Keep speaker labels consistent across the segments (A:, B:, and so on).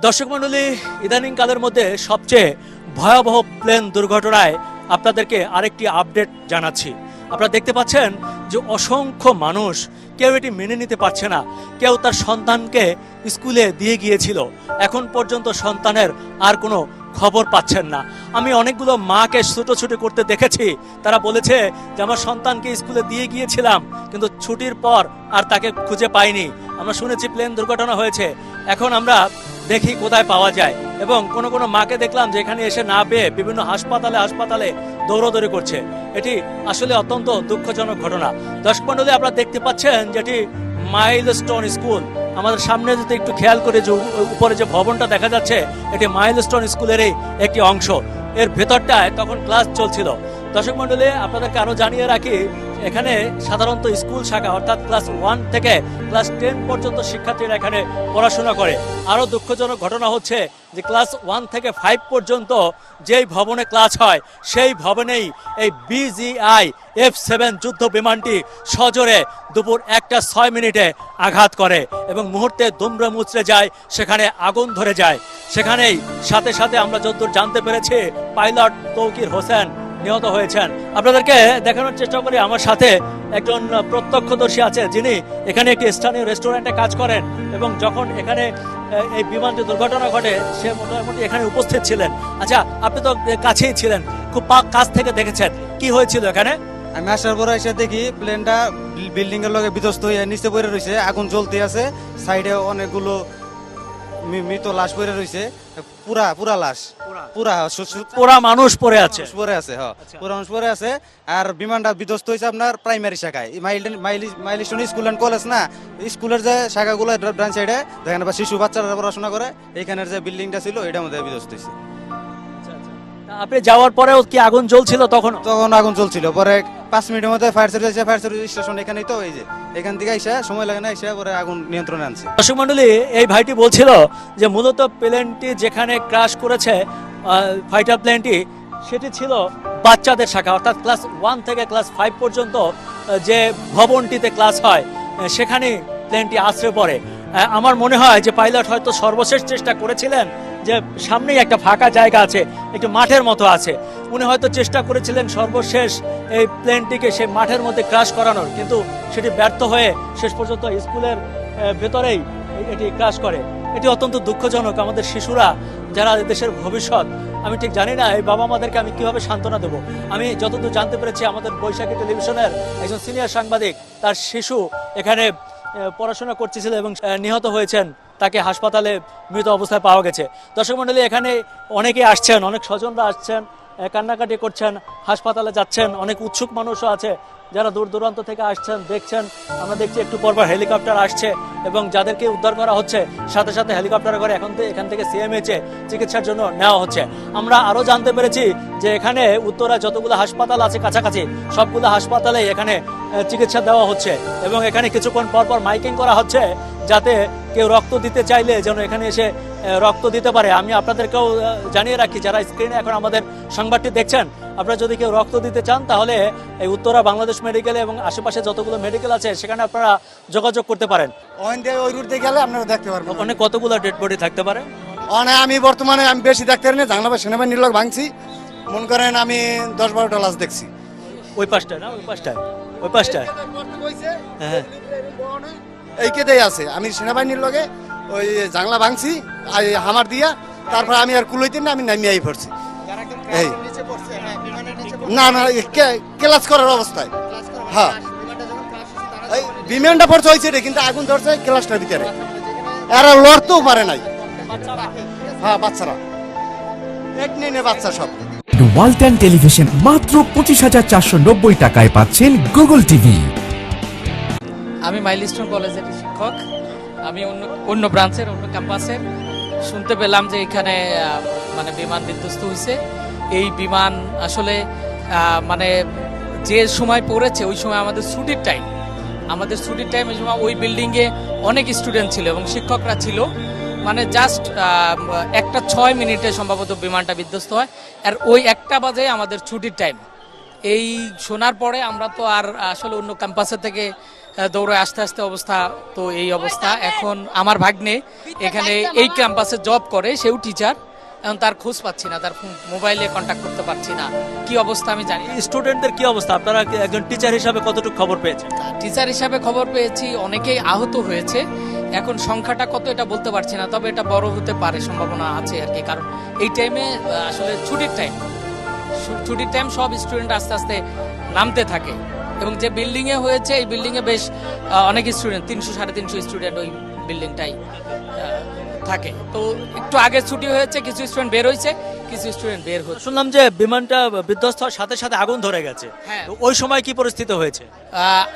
A: দর্শক মণ্ডলী, ইদানিং কালের মধ্যে সবচেয়ে ভয়াবহ প্লেন দুর্ঘটনায় আপনাদেরকে আরেকটি আপডেট জানাচ্ছি। আপনারা দেখতে পাচ্ছেন যে অসংখ্য মানুষ কেউ এটি মেনে নিতে পারছে না। কেউ তার সন্তানকে স্কুলে দিয়ে গিয়েছিল, এখন পর্যন্ত সন্তানের আর কোনো খবর পাচ্ছেন না। আমি অনেকগুলো মাকে ছুটোছুটি করতে দেখেছি, তারা বলেছে যে আমার সন্তানকে স্কুলে দিয়ে গিয়েছিলাম কিন্তু ছুটির পর আর তাকে খুঁজে পাইনি। আমরা শুনেছি প্লেন দুর্ঘটনা হয়েছে, এখন আমরা দেখি কোথায় পাওয়া যায়। এবং কোনো কোনো মাকে দেখলাম যে এখানে এসে না পেয়ে বিভিন্ন হাসপাতালে দৌড়াদৌড়ি করছে। এটি আসলে অত্যন্ত দুঃখজনক ঘটনা। দর্শক মণ্ডলী, আপনারা দেখতে পাচ্ছেন যেটি মাইলস্টোন স্কুল। আমাদের সামনে যদি একটু খেয়াল করে যে উপরে যে ভবনটা দেখা যাচ্ছে, এটি মাইলস্টোন স্কুলেরই একটি অংশ। এর ভেতরটায় তখন ক্লাস চলছিল। দর্শক মণ্ডলী, আপনাদেরকে আরো জানিয়ে রাখি, এখানে সাধারণত স্কুল শাখা অর্থাৎ ক্লাস 1 থেকে ক্লাস 10 পর্যন্ত শিক্ষার্থীরা এখানে পড়াশোনা করে। আরো দুঃখজনক ঘটনা হচ্ছে যে ক্লাস 1 থেকে 5 পর্যন্ত যেই ভবনে ক্লাস হয় সেই ভবনেই এই BGI F-7 যুদ্ধ বিমানটি সজোরে দুপুর 1:06 আঘাত করে এবং মুহূর্তে দুমড়ে মুচড়ে যায়, সেখানে আগুন ধরে যায়। সেখানেই সাথে সাথে আমরা যতদূর জানতে পেরেছি পাইলট তৌকির হোসেন নিহত হয়েছেন। আপনাদেরকে দেখানোর চেষ্টা করি, আমার সাথে একজন প্রত্যক্ষদর্শী আছে যিনি এখানে একটি স্থানীয় রেস্টুরেন্টে কাজ করেন এবং যখন এখানে এই বিমানটি দুর্ঘটনা ঘটে সে মোটামুটি এখানে উপস্থিত ছিলেন। আচ্ছা, আপনি তো কাছেই ছিলেন, খুব কাছ থেকে দেখেছেন, কি হয়েছিল এখানে?
B: আমি আসার পরে এসে দেখি প্লেনটা বিল্ডিং এর লগে বিধ্বস্ত হয়ে নিচে পড়ে রয়েছে, আগুন জ্বলতে আছে, সাইডে অনেকগুলো মৃত লাশ পড়ে রয়েছে, পুরা লাশ,
A: পুরা মানুষ পড়ে আছে,
B: পুরা মানুষ পড়ে আছে। আর বিমানটা বিধ্বস্ত হয়েছে আপনার প্রাইমারি শাখায়, মাইলস্টোন স্কুল এন্ড কলেজ না, স্কুলের যে শাখাগুলো ব্রাঞ্চ সাইডে যেখানে শিশু বাচ্চারা পড়াশোনা করে, এইখানের যে বিল্ডিংটা ছিল এটার মধ্যে বিধ্বস্ত হয়েছে।
A: আপনি যাওয়ার পরেও কি আগুন জ্বলছিল? তখন
B: আগুন জ্বলছিল। পরে 5 মিনিটের মধ্যে ফায়ার সার্ভিস স্টেশন এখানেই তো, এই যে এখান থেকে এসে সময় লাগে না, এসে পরে আগুন নিয়ন্ত্রণে আনছে।
A: দর্শক মণ্ডলী, এই ভাইটি বলছিল যে মূলত প্লেনটি যেখানে ক্র্যাশ করেছে ফাইটার প্লেনটি, সেটি ছিল বাচ্চাদের শাখা অর্থাৎ ক্লাস 1 থেকে ক্লাস 5 পর্যন্ত যে ভবনটিতে ক্লাস হয় সেখানে প্লেনটি আছড়ে পড়ে। আমার মনে হয় যে পাইলট হয়তো সর্বশেষ চেষ্টা করেছিলেন, যে সামনেই একটা ফাঁকা জায়গা আছে, একটু মাঠের মতো আছে, উনি হয়তো চেষ্টা করেছিলেন সর্বশেষ এই প্লেনটিকে সেই মাঠের মধ্যে ক্র্যাশ করানোর, কিন্তু সেটি ব্যর্থ হয়ে শেষ পর্যন্ত স্কুলের ভেতরেই এটি ক্র্যাশ করে। এটি অত্যন্ত দুঃখজনক। আমাদের শিশুরা যারা দেশের ভবিষ্যৎ, আমি ঠিক জানি না এই বাবা মাদেরকে আমি কিভাবে সান্ত্বনা দেবো। আমি যতদূর জানতে পেরেছি আমাদের বৈশাখী টেলিভিশনের একজন সিনিয়র সাংবাদিক, তার শিশু এখানে পড়াশোনা করতেছিল এবং নিহত হয়েছেন, তাকে হাসপাতালে মৃত অবস্থায় পাওয়া গেছে। দর্শক মণ্ডলী, এখানে অনেকেই আসছেন, অনেক স্বজনরা আসছেন, কান্নাকাটি করছেন, হাসপাতালে যাচ্ছেন, অনেক উৎসুক মানুষও আছে যারা দূর দূরান্ত থেকে আসছেন, দেখছেন। আমরা দেখছি একটু পরপর হেলিকপ্টার আসছে এবং যাদেরকে উদ্ধার করা হচ্ছে সাথে সাথে হেলিকপ্টারে করে এখান থেকে CMH-এ চিকিৎসার জন্য নেওয়া হচ্ছে। আমরা আরও জানতে পেরেছি যে এখানে উত্তরা যতগুলো হাসপাতাল আছে কাছাকাছি সবগুলো হাসপাতালে এখানে চিকিৎসা দেওয়া হচ্ছে এবং এখানে কিছুক্ষণ পরপর মাইকিং করা হচ্ছে যাতে কেউ রক্ত দিতে চাইলে যেন এখানে এসে রক্ত দিতে পারে। আমি আপনাদেরকেও জানিয়ে রাখি, যারা স্ক্রিনে এখন আমাদের সংবাদটি দেখছেন, আপনারা যদি কেউ রক্ত দিতে চান তাহলে এই উত্তরা বাংলাদেশ মেডিকেলে এবং আশেপাশে যতগুলো মেডিকেল আছে সেখানে আপনারা যোগাযোগ করতে পারেন।
C: ওই রুটে গেলে আপনারা দেখতে পারবেন
A: ওখানে কতগুলো ডেড বডি থাকতে পারে।
C: আমি বর্তমানে বেশি দেখতে পারি না, জাংলা সেনাবাহিনীর লোক ভাঙছি, মনে করেন আমি 10-12টা লাশ দেখছি।
A: ওই পাশটায় না, ওই পাশটায় হ্যাঁ
C: এইকেতেই আছে। আমি সেনাবাহিনীর লগে ওই জাংলা ভাঙছি হামার দিয়া, তারপর আমি আর কুলইতে না, আমি নামিয়ে পড়ছি। এই না না ক্লাস করার অবস্থায়, হ্যাঁ এই বিমানটা পড়ছে হয়েছে রে, কিন্তু আগুন ধরছে ক্লাসটার ভিতরে, এরা লড়তেও পারে নাই। হ্যাঁ বাচ্চারা এক নিয়ে বাচ্চা সব।
D: ওয়ালটন টেলিভিশন মাত্র 25,490 টাকায় পাচ্ছেন গুগল টিভি।
E: আমি মাইলস্টোন কলেজের শিক্ষক, আমি অন্য ব্রাঞ্চের অন্য ক্যাম্পাসের। শুনতে পেলাম যে এখানে মানে বিমান বিধ্বস্ত হয়েছে। এই বিমান আসলে মানে যে সময় পড়েছে ওই সময় আমাদের ছুটির টাইম, এই সময় ওই বিল্ডিংয়ে অনেক স্টুডেন্ট ছিল এবং শিক্ষকরা ছিল। মানে জাস্ট 1:06 সম্ভবত বিমানটা বিধ্বস্ত হয়, আর ওই 1টা বাজে আমাদের ছুটির টাইম। এই শোনার পরে আমরা তো আর আসলে অন্য ক্যাম্পাসের থেকে দৌড়ে আস্তে আস্তে অবস্থা তো এই অবস্থা। এখন আমার ভাগ্নে এখানে এই ক্যাম্পাসে জব করে, সেও টিচার। এখন তার খোঁজ পাচ্ছি না, তার মোবাইলে কন্ট্যাক্ট করতে পারছি না, কি অবস্থা আমি জানি না।
A: স্টুডেন্টদের কি অবস্থা, আপনারা একজন টিচার হিসাবে কতটুকু খবর পেয়েছেন?
E: টিচার হিসাবে খবর পেয়েছি অনেকেই আহত হয়েছে, এখন সংখ্যাটা কত এটা বলতে পারছি না, তবে এটা বড় হতে পারে, সম্ভাবনা আছে আর কি। কারণ এই টাইমে আসলে ছুটির টাইম সব স্টুডেন্ট আস্তে আস্তে নামতে থাকে, এবং যে বিল্ডিং এ হয়েছে এই বিল্ডিং এ বেশ অনেক স্টুডেন্ট, 300-350 স্টুডেন্ট ওই বিল্ডিংটাই থাকে। তো একটু আগে ছুটি হয়েছে, কিছু স্টুডেন্ট বের হয়েছে, কিছু স্টুডেন্ট বের হচ্ছে।
A: শুনলাম যে বিমানটা বিধ্বস্ত হওয়ার সাথে সাথে আগুন ধরে গেছে,
E: হ্যাঁ।
A: তো ওই সময় কি পরিস্থিতি হয়েছে?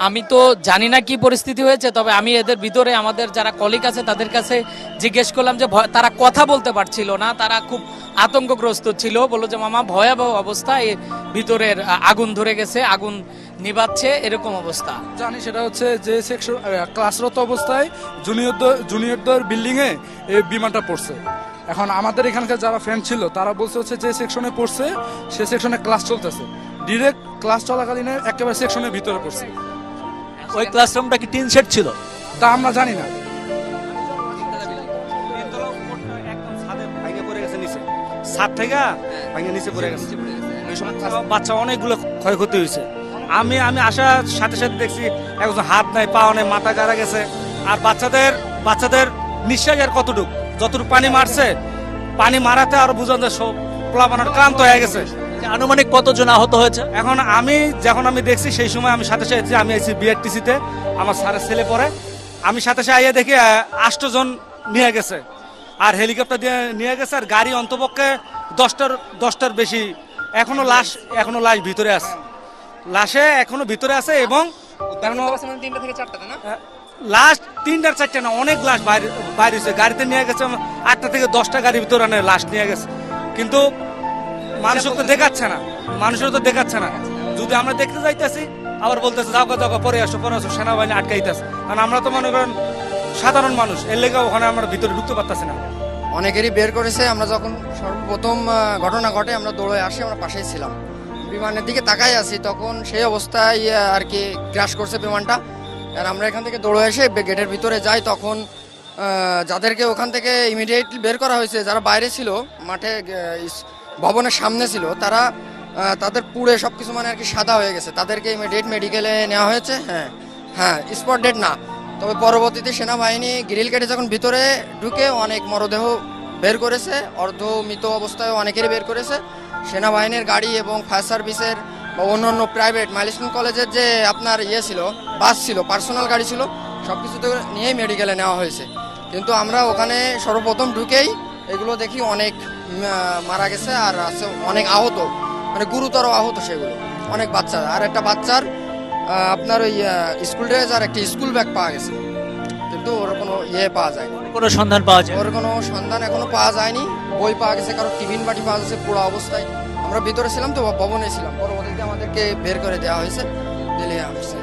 E: আমি তো জানি না কি পরিস্থিতি হয়েছে, তবে আমি এদের ভিতরে আমাদের যারা কলিগ আছে তাদের কাছে জিজ্ঞেস করলাম যে তারা কথা বলতে পারছিল না, তারা খুব আতঙ্কগ্রস্ত ছিল, বললো যে মামা ভয়াবহ অবস্থা, এর ভিতরের আগুন ধরে গেছে, আগুন নিবাচ্ছে, এরকম অবস্থা।
F: জানি সেটা হচ্ছে যে সেকশন ক্লাসরত অবস্থায় জুনিয়রদের বিল্ডিং এ এই বিমানটা পড়ছে। এখন আমাদের এখানকার যারা ফ্রেন্ড ছিল তারা বলছে হচ্ছে যে সেকশনে পড়ছে সে সেকশনে ক্লাস চলতেছে, ডিরেক্ট ক্লাস চলাকালীন একেবারে সেকশনের ভিতরে পড়ছে।
A: ওই ক্লাসরুমটা কি টিন শেড ছিল?
F: তা আমরা জানি না।
B: ছাদ থেকে ভাঙে নিচে পড়ে গেছে। ওই সময় বাচ্চা অনেকগুলো ক্ষয়ক্ষতি হয়েছে। আমি আসার সাথে সাথে দেখছি একজন হাত নাই, পা নাই, মাথা গাড়া গেছে। আর বাচ্চাদের নিঃশ্বাস আর কতটুকু, যতটুকু পানি মারছে, পানি মারাতে আরো বুঝান যায় সব প্লাবানোর ক্লান্ত হয়ে গেছে।
A: আনুমানিক কতজন আহত হয়েছে?
B: এখন যখন আমি দেখছি সেই সময় আমি সাথে সাথে আমি আইছি বিআরটিসিতে, আমার স্যারের ছেলে পড়ে, আমি সাথে সাথে আইয়া দেখি 8 জন নিয়ে গেছে, আর হেলিকপ্টার দিয়ে নিয়ে গেছে, আর গাড়ি অন্তপক্ষে 10টার বেশি। এখনো লাশ ভিতরে আছে, লাশে এখনো ভিতরে আছে, এবং লাস্ট 3-4টা না, অনেক লাশ বাইরে হয়েছে। গাড়িতে নিয়ে গেছে 8টা থেকে 10টা গাড়ির ভিতরে লাশ নিয়ে গেছে, কিন্তু মানুষের তো দেখাচ্ছে না। যদি আমরা দেখতে যাইতেছি আবার বলতেছে যাও পরে আসো, সেনাবাহিনী আটকাইতেছে। কারণ আমরা তো মনে করেন সাধারণ মানুষ, এর লেগে ওখানে আমরা ভিতরে ঢুকতে পারতেছি না।
G: অনেকেরই বের করেছে। আমরা যখন সর্বপ্রথম ঘটনা ঘটে আমরা দৌড়ে আসি, আমরা পাশেই ছিলাম, বিমানের দিকে তাকাই আছি, তখন সেই অবস্থায় আর কি ক্র্যাশ করছে বিমানটা। আর আমরা এখান থেকে দৌড়ে এসে গেটের ভিতরে যাই, তখন যাদেরকে ওখান থেকে ইমিডিয়েটলি বের করা হয়েছে, যারা বাইরে ছিল মাঠে ভবনের সামনে ছিল, তাদের পুড়ে সব কিছু মানে আর কি সাদা হয়ে গেছে, তাদেরকে ইমিডিয়েট মেডিকেলে নেওয়া হয়েছে। হ্যাঁ স্পট ডেড না, তবে পরবর্তীতে সেনাবাহিনী গ্রিল কেটে যখন ভিতরে ঢুকে অনেক মরদেহ বের করেছে, অর্ধমৃত অবস্থায় অনেকেরই বের করেছে। সেনাবাহিনীর গাড়ি এবং ফায়ার সার্ভিসের বা অন্যান্য প্রাইভেট মাইলস্টোন কলেজের যে আপনার ছিল, বাস ছিল, পার্সোনাল গাড়ি ছিল, সব কিছু তো নিয়েই মেডিকেলে নেওয়া হয়েছে। কিন্তু আমরা ওখানে সর্বপ্রথম ঢুকেই এগুলো দেখি অনেক মারা গেছে, আর আছে অনেক আহত, মানে গুরুতর আহত সেগুলো, অনেক বাচ্চা। আর একটা বাচ্চার আপনার ওই স্কুল ড্রেস আর একটা স্কুল ব্যাগ পাওয়া গেছে, কিন্তু ওর কোনো পাওয়া যায়,
A: কোনো সন্ধান পাওয়া যায়?
G: ওর কোনো সন্ধান এখনো পাওয়া যায়নি। বই পাওয়া গেছে, কারো টিফিন বাটি পাওয়া গেছে পুরো অবস্থায়। আমরা ভিতরে ছিলাম তো, ভবনে ছিলাম, পরবর্তীতে আমাদেরকে বের করে দেওয়া হয়েছে, দিলে আসছে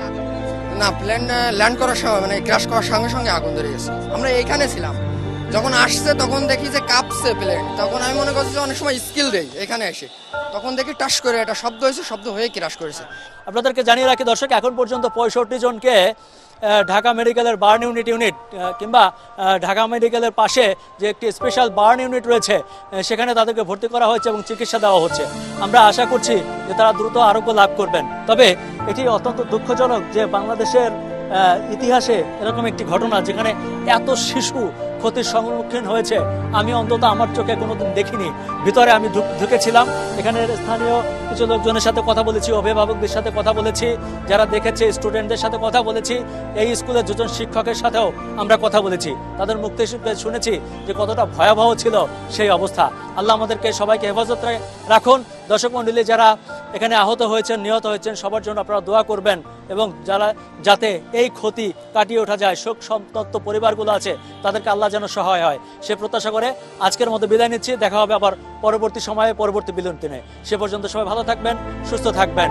G: না। প্লেন ল্যান্ড করার সময় মানে ক্র্যাশ করার সঙ্গে সঙ্গে আগুন ধরে গেছে। আমরা এইখানে ছিলাম, যখন আসছে তখন দেখি যে কাঁপছে প্লেন, তখন আমি মনে করছি যে অনেক সময় স্কিল দেই এখানে এসে, তখন দেখি টাস করে একটা শব্দ হয়েছে, শব্দ হয়ে ক্র্যাশ করেছে।
A: আপনাদেরকে জানিয়ে রাখি দর্শক, এখন পর্যন্ত 65 জনকে ঢাকা মেডিকেলের বার্ন ইউনিট কিংবা ঢাকা মেডিকেলের পাশে যে একটি স্পেশাল বার্ন ইউনিট রয়েছে সেখানে তাদেরকে ভর্তি করা হয়েছে এবং চিকিৎসা দেওয়া হচ্ছে। আমরা আশা করছি যে তারা দ্রুত আরোগ্য লাভ করবেন। তবে এটি অত্যন্ত দুঃখজনক যে বাংলাদেশের ইতিহাসে এরকম একটি ঘটনা যেখানে এত শিশু ক্ষতির সম্মুখীন হয়েছে আমি অন্তত আমার চোখে কোনোদিন দেখিনি। ভিতরে আমি ঢুকেছিলাম, এখানের স্থানীয় কিছু লোকজনের সাথে কথা বলেছি, অভিভাবকদের সাথে কথা বলেছি, যারা দেখেছে স্টুডেন্টদের সাথে কথা বলেছি, এই স্কুলের দুজন শিক্ষকের সাথেও আমরা কথা বলেছি। তাদের মুখ থেকে শুনেছি যে কতটা ভয়াবহ ছিল সেই অবস্থা। আল্লাহ আমাদেরকে সবাইকে হেফাজত রাখুন। দর্শক মণ্ডলী যারা এখানে আহত হয়েছেন, নিহত হয়েছেন, সবার জন্য আপনারা দোয়া করবেন এবং যাতে এই ক্ষতি কাটিয়ে ওঠা যায়, শোক সন্তপ্ত পরিবারগুলো আছে তাদেরকে আল্লাহ যেন সহায় হয় সে প্রত্যাশা করে আজকের মতো বিদায় নিচ্ছি। দেখা হবে আবার পরবর্তী সময়ে, পরবর্তী বিলুন্তিনে। সে পর্যন্ত সবাই ভালো থাকবেন, সুস্থ থাকবেন।